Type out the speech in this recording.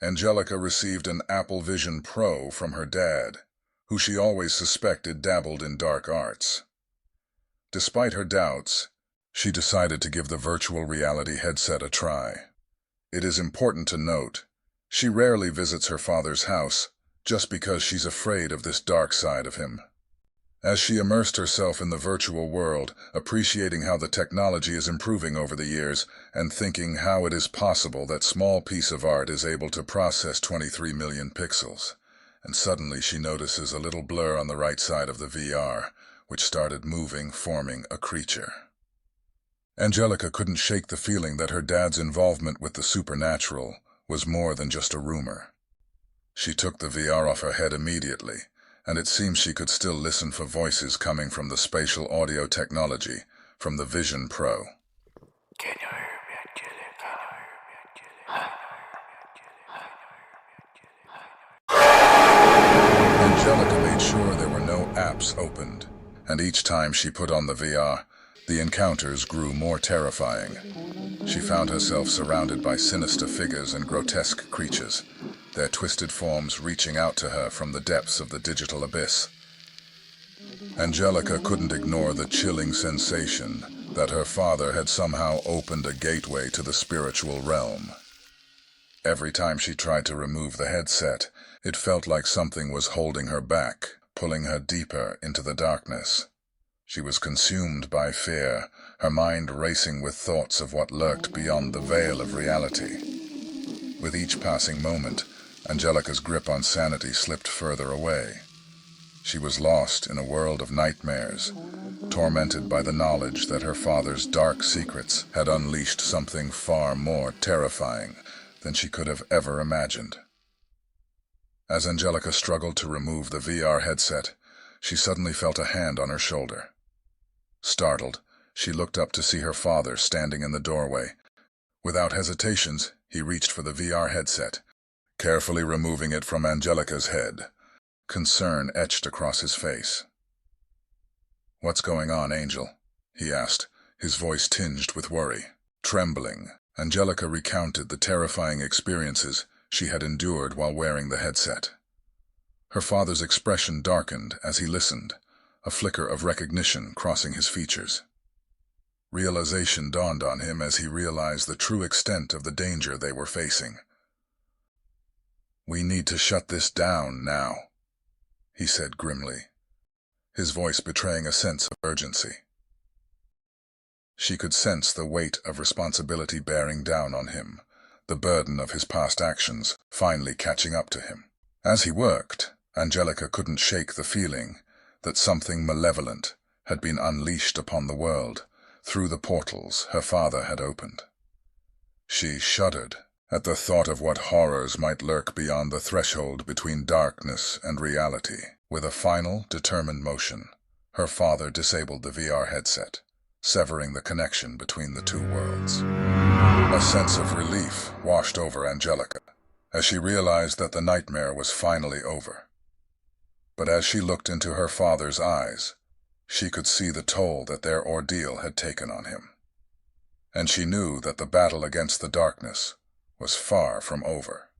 Angelica received an Apple Vision Pro from her dad, who she always suspected dabbled in dark arts. Despite her doubts, she decided to give the virtual reality headset a try. It is important to note, she rarely visits her father's house just because she's afraid of this dark side of him. As she immersed herself in the virtual world, appreciating how the technology is improving over the years, and thinking how it is possible that small piece of art is able to process 23 million pixels, and suddenly she notices a little blur on the right side of the VR, which started moving, forming a creature. Angelica couldn't shake the feeling that her dad's involvement with the supernatural was more than just a rumor. She took the VR off her head immediately, and it seems she could still listen for voices coming from the spatial audio technology from the Vision Pro. Can you hear me, Angelica? Angelica made sure there were no apps opened, and each time she put on the VR, the encounters grew more terrifying. She found herself surrounded by sinister figures and grotesque creatures, their twisted forms reaching out to her from the depths of the digital abyss. Angelica couldn't ignore the chilling sensation that her father had somehow opened a gateway to the spiritual realm. Every time she tried to remove the headset, it felt like something was holding her back, pulling her deeper into the darkness. She was consumed by fear, her mind racing with thoughts of what lurked beyond the veil of reality. With each passing moment, Angelica's grip on sanity slipped further away. She was lost in a world of nightmares, tormented by the knowledge that her father's dark secrets had unleashed something far more terrifying than she could have ever imagined. As Angelica struggled to remove the VR headset, she suddenly felt a hand on her shoulder. Startled, she looked up to see her father standing in the doorway. Without hesitations, he reached for the VR headset, carefully removing it from Angelica's head. Concern etched across his face. "What's going on, Angel?" he asked, his voice tinged with worry. Trembling, Angelica recounted the terrifying experiences she had endured while wearing the headset. Her father's expression darkened as he listened, a flicker of recognition crossing his features. Realization dawned on him as he realized the true extent of the danger they were facing. "We need to shut this down now," he said grimly, his voice betraying a sense of urgency. She could sense the weight of responsibility bearing down on him, the burden of his past actions finally catching up to him. As he worked, Angelica couldn't shake the feeling that something malevolent had been unleashed upon the world through the portals her father had opened. She shuddered at the thought of what horrors might lurk beyond the threshold between darkness and reality. With a final, determined motion, her father disabled the VR headset, severing the connection between the two worlds. A sense of relief washed over Angelica as she realized that the nightmare was finally over. But as she looked into her father's eyes, she could see the toll that their ordeal had taken on him. And she knew that the battle against the darkness was far from over.